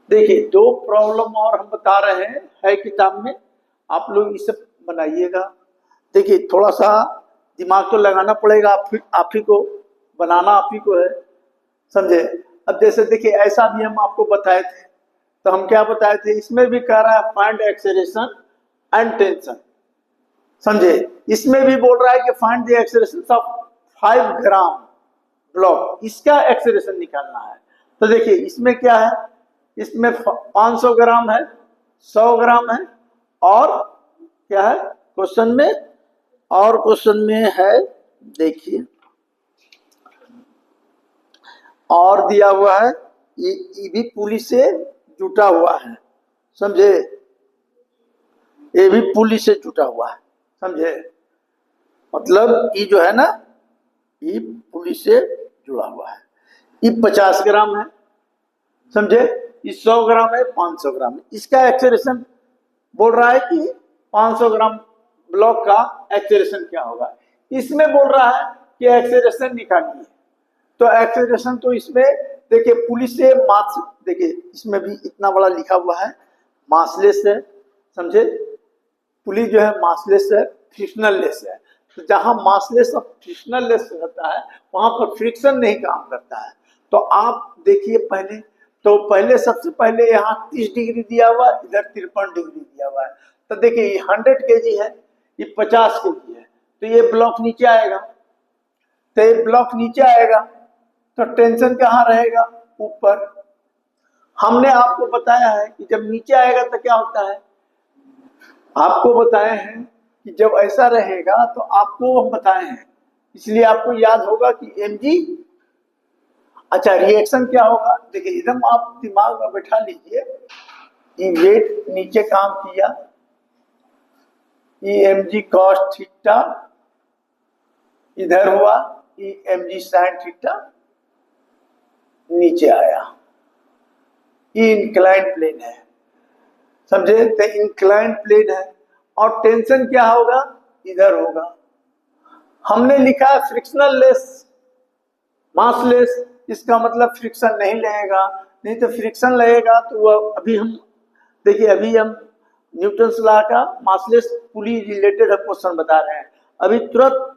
देखिए दो प्रॉब्लम और हम बता रहे हैं, है किताब में, आप लोग इसे बनाइएगा। देखिए थोड़ा सा दिमाग तो लगाना पड़ेगा, आप ही को बनाना, आप ही को है, समझे। अब जैसे देखिए ऐसा भी हम आपको बताए थे, तो हम क्या बताए थे, इसमें भी कह रहा है फाइंड एक्सेलरेशन एंड टेंशन, समझे। इसमें भी बोल रहा है कि find the acceleration of 5 gram block, इसका एक्सेलरेशन निकालना है। तो देखिए इसमें क्या है, इसमें 500 ग्राम है, 100 ग्राम है, और क्या है क्वेश्चन में, और क्वेश्चन में है, देखिए और दिया हुआ है, ये भी पुली से जुटा हुआ है, समझे, ये भी पुली से जुटा हुआ है, समझे। मतलब ये जो है ना, ये पुली से जुड़ा हुआ है। ये 50 ग्राम है, समझे, ये 100 ग्राम है, 500 ग्राम है। इसका एक्सेलरेशन बोल रहा है कि 500 ग्राम ब्लॉक का एक्सेलरेशन क्या होगा। इसमें बोल रहा है कि एक्सेलरेशन निकालिए, तो एक्सेलरेशन तो इसमें देखिए पुलिस से मास, देखिए इसमें भी इतना बड़ा लिखा हुआ है, मासलेस है, समझे। पुलिस जो है मासलेस है, फ्रिक्शनल लेस है। तो जहां मासलेस और फ्रिक्शनल लेस रहता है वहां पर फ्रिक्शन नहीं काम करता है। तो आप देखिए पहले, तो पहले सबसे पहले यहाँ 30 डिग्री दिया हुआ, इधर 53 डिग्री दिया हुआ है। तो देखिए ये 100 केजी है, ये 50 केजी है, तो ये ब्लॉक नीचे आएगा, तो ये ब्लॉक नीचे आएगा, तो टेंशन कहाँ रहेगा, ऊपर। हमने आपको बताया है कि जब नीचे आएगा तो क्या होता है, आपको बताए हैं कि जब ऐसा रहेगा तो आपको हम बताए हैं, इसलिए आपको याद होगा कि mg। अच्छा रिएक्शन क्या होगा, देखिए एकदम आप दिमाग में बैठा लीजिए, ये वेट नीचे काम किया, ये mg cos थीटा इधर हुआ, ये mg sin थीटा नीचे आया, ये इंक्लाइन प्लेन है, समझे, तो इंक्लाइन प्लेन है। और टेंशन क्या होगा, इधर होगा। हमने लिखा फ्रिक्शनल लेस, मासलेस, इसका मतलब फ्रिक्शन नहीं लगेगा, नहीं तो फ्रिक्शन लगेगा तो वह अभी हम देखिए, अभी हम न्यूटन्स लॉ का मासलेस पुली रिलेटेड हम क्वेश्चन बता रहे हैं, अभी तुरंत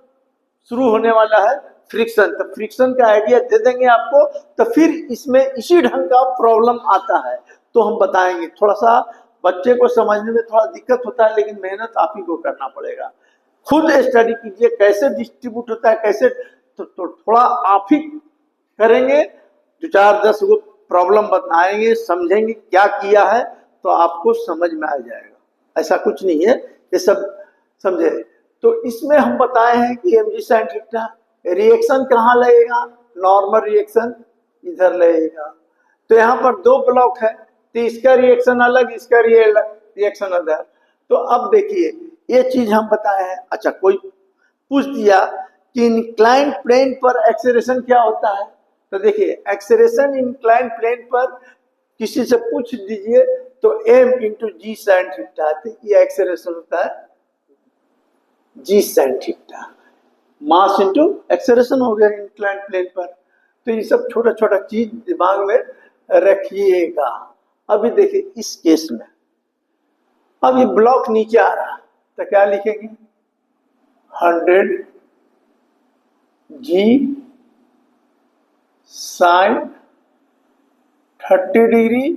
शुरू होने वाला है फ्रिक्शन, तो फ्रिक्शन का आइडिया दे देंगे आपको, तो फिर इसमें इसी ढंग का प्रॉब्लम आता है तो हम बताएंगे। थोड़ा सा बच्चे को समझने में थोड़ा दिक्कत होता है, लेकिन मेहनत आप ही को करना पड़ेगा, खुद स्टडी कीजिए कैसे डिस्ट्रीब्यूट होता है, कैसे, तो थोड़ा आप ही करेंगे, 2 4 10 गो प्रॉब्लम बताएंगे, समझेंगे क्या किया है, तो आपको समझ में आ जाएगा। ऐसा कुछ नहीं है, ये सब समझे। तो इसमें हम बताए हैं कि mg sin थीटा रिएक्शन कहाँ लगेगा, नॉर्मल रिएक्शन इधर लगेगा। तो यहाँ पर 2 ब्लॉक है, तो इसका रिएक्शन अलग, इसका रिएक्शन अलग। तो अब देखिए ये चीज हम बताए हैं। अच्छा कोई पूछ दिया कि इंक्लाइन प्लेन पर एक्सेलरेशन क्या होता है, तो देखिए एक्सेलरेशन इंक्लाइन प्लेन पर किसी से पूछ दीजिए तो m into g sine theta, तो ये एक्सेलरेशन होता है g sine theta, mass into acceleration हो गया इंक्लाइन प्लेन पर। तो ये सब छोटा छोटा चीज दिमाग में रखिएगा। अभी देखिए इस केस में, अब ये ब्लॉक नीचे आ रहा, तो क्या लिखेंगे, 100 जी साइन 30 डिग्री,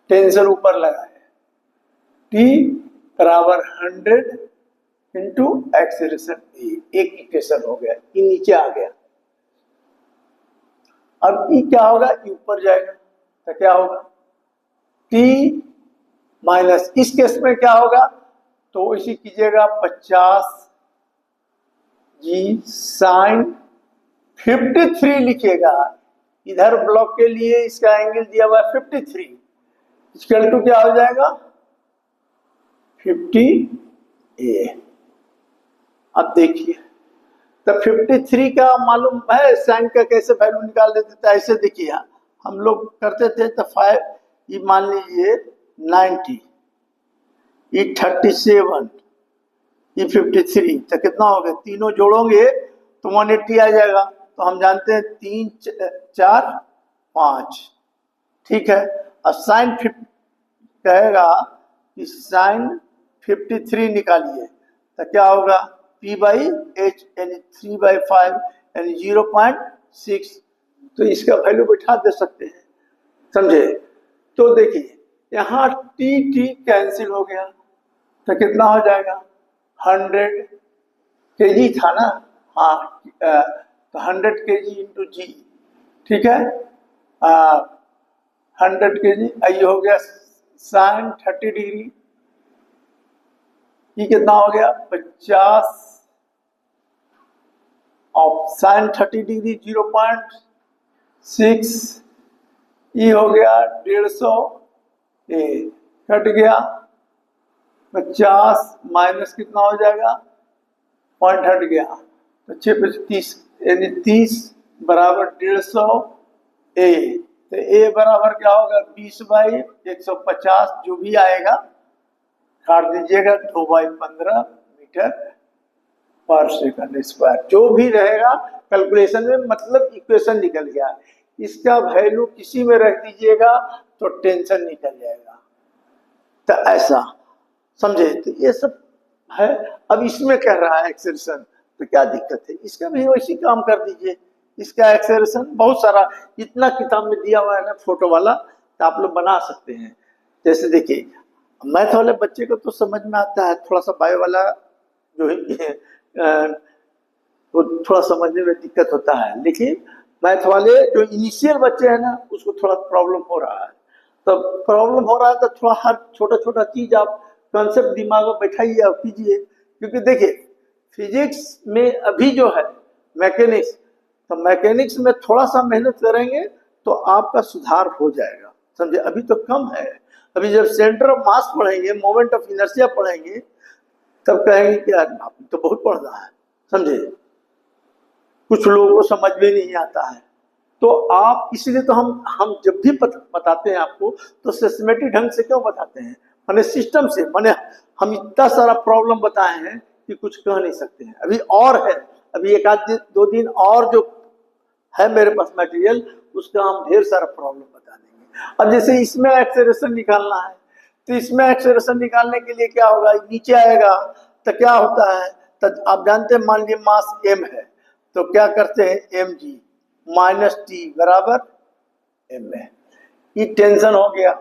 टेंशन ऊपर लगा है, टी बराबर 100 इंटू एक्सेलरेशन ए, एक इक्वेशन हो गया, ये नीचे आ गया। अब ई क्या होगा, ई ऊपर जाएगा, तो क्या होगा, टी माइनस, इस केस में क्या होगा, तो इसी कीजिएगा 50 जी साइन 53 लिखिएगा, इधर ब्लॉक के लिए इसका एंगल दिया हुआ है 53, इक्वल टू क्या हो जाएगा 50 ए। अब देखिए तो 53 का मालूम है साइन का कैसे वैल्यू निकाल देते थे, ऐसे देखिए हम लोग करते थे, तो 5 ये मान लीजिए 90, ये 37, ये 53, तो कितना हो गया, तीनों जोड़ोगे तो 180 आ जाएगा। तो हम जानते हैं 3 4 5, ठीक है। और साइन कहेगा कि साइन 53 निकालिए, तो क्या होगा P/H यानी 3/5 यानी 0.6। तो इसका वैल्यू बैठा दे सकते हैं, समझे। तो देखिए यहाँ T कैंसिल हो गया, तो कितना हो जाएगा 100 kg था ना, हाँ, तो 100 kg इंटू जी, ठीक है, 100 kg। ये हो गया साइन 30 डिग्री, ये कितना हो गया 50 और साइन 30 डिग्री 0.6, ये हो गया 150, ये कट गया 50 माइनस कितना हो जाएगा, पॉइंट हट गया, तो 6×30 यानी 30 बराबर 150 ए। तो ए बराबर क्या होगा 20/150, जो भी आएगा काट दीजिएगा, 2/15 मीटर पर सेकंड स्क्वायर, जो भी रहेगा कैलकुलेशन में, मतलब इक्वेशन निकल गया। इसका वैल्यू किसी में रख दीजिएगा तो टेंशन निकल जाएगा। तो ऐसा समझे, तो ये सब है। अब इसमें कह रहा है एक्सेलरेशन, तो क्या दिक्कत है, इसका भी वैसी काम कर दीजिए। इसका एक्सेलरेशन बहुत सारा इतना किताब में दिया हुआ है ना फोटो वाला, तो आप लोग बना सकते हैं। जैसे देखिए मैथ वाले बच्चे को तो समझ में आता है, थोड़ा सा बायो वाला जो है वो थोड़ा समझने में दिक्कत होता है, लेकिन मैथ वाले जो इनिशियल बच्चे हैं ना, उसको थोड़ा प्रॉब्लम हो रहा है। तो प्रॉब्लम हो रहा है तो थोड़ा हर छोटा छोटा चीज आप कॉन्सेप्ट दिमाग में बैठाइए और कीजिए। क्योंकि देखिए फिजिक्स में अभी जो है मैकेनिक्स, तो मैकेनिक्स में थोड़ा सा मेहनत करेंगे तो आपका सुधार हो जाएगा, समझे। अभी तो कम है, अभी जब सेंटर ऑफ मास पढ़ेंगे, मोमेंट ऑफ इनर्शिया पढ़ेंगे, तब कहेंगे कि यार आप तो बहुत पढ़ रहा है, समझे। कुछ लोगों को समझ में नहीं आता है, तो आप इसलिए तो हम जब भी बताते हैं आपको, तो सिस्टमेटिक ढंग से क्यों बताते हैं, माने सिस्टम से, माने हम इतना सारा प्रॉब्लम बताए हैं कि कुछ कह नहीं सकते हैं। अभी और है, अभी एक आध दो दिन और जो है मेरे पास मटेरियल, उसका हम ढेर सारा प्रॉब्लम बता देंगे। अब जैसे इसमें एक्सेलरेशन निकालना है, तो इसमें एक्सेलरेशन निकालने के लिए क्या होगा, नीचे आएगा तो क्या होता है, तो आप जानते हैं, मान लीजिए मास m है, तो क्या करते हैं mg माइनस टी बराबर m है। ये टेंशन हो गया,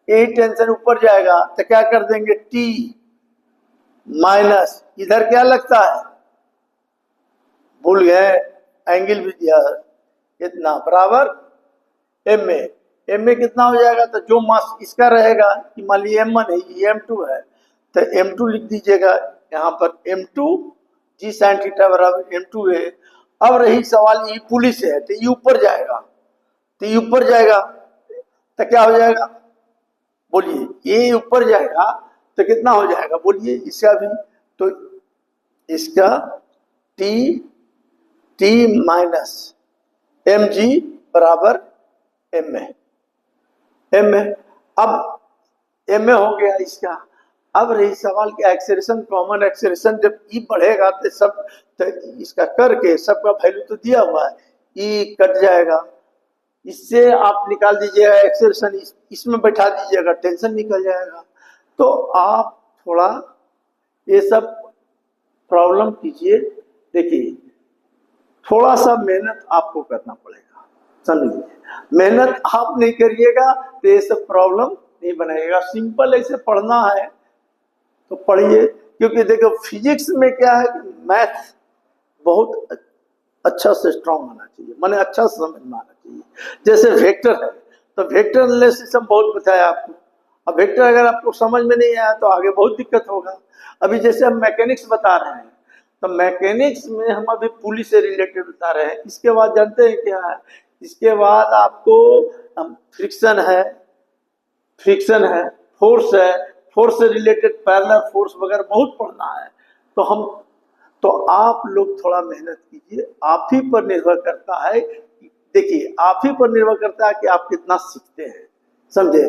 यही टेंशन ऊपर जाएगा तो क्या कर देंगे T माइनस, इधर क्या लगता है भूल गए, एंगल भी दिया इतना, बराबर m ए। m ए कितना हो जाएगा, तो जो मास इसका रहेगा कि मान लीजिए m1 है, ये m2 है, तो m2 लिख दीजिएगा यहाँ पर, m2 जी साइन थीटा बराबर m2 है। अब रही सवाल, ये पुलिस है तो ये ऊपर जाएगा, तो ये ऊपर जाएगा तो क्या हो जाएगा बोलिए, ये ऊपर जाएगा तो कितना हो जाएगा बोलिए, इसका भी, तो इसका T माइनस mg बराबर m है, m है। अब m ए हो गया इसका। अब रही सवाल कि एक्सेलरेशन, कॉमन एक्सेलरेशन जब ई बढ़ेगा तो सब, तो इसका करके सबका वैल्यू तो दिया हुआ है, ई कट जाएगा, इससे आप निकाल दीजिएगा एक्सेलरेशन, इसमें बैठा दीजिएगा, टेंशन निकल जाएगा। तो आप थोड़ा ये सब प्रॉब्लम कीजिए। देखिए थोड़ा सा मेहनत आपको करना पड़ेगा, समझिए। मेहनत आप नहीं करिएगा तो ये सब प्रॉब्लम नहीं बनाएगा। सिंपल ऐसे पढ़ना है तो पढ़िए, क्योंकि देखो फिजिक्स में क्या है कि मैथ बहुत अच्छा से स्ट्रांग होना चाहिए, माने अच्छा से समझ में आना चाहिए। जैसे वेक्टर है, तो वेक्टर एनालिसिस हम बहुत बताया आपको। अब वेक्टर अगर आपको समझ में नहीं आया तो आगे बहुत दिक्कत होगा। अभी जैसे हम मैकेनिक्स बता रहे हैं, तो मैकेनिक्स में हम अभी पुली से रिलेटेड बता रहे हैं। इसके बाद जानते हैं क्या है, इसके बाद आपको फ्रिक्शन है, फोर्स है, फोर्स से रिलेटेड पैरेलल फोर्स वगैरह बहुत पढ़ना है। तो आप लोग थोड़ा मेहनत कीजिए, आप ही पर निर्भर करता है। देखिए आप ही पर निर्भर करता है कि आप कितना सीखते हैं, समझे।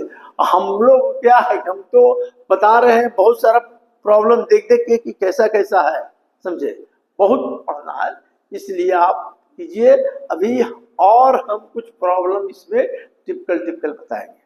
हम लोग क्या है, हम तो बता रहे हैं बहुत सारा प्रॉब्लम देख देख के कि कैसा कैसा है, समझे। बहुत पढ़ना है, इसलिए आप कीजिए। अभी और हम कुछ प्रॉब्लम इसमें टिपिकल बताएंगे।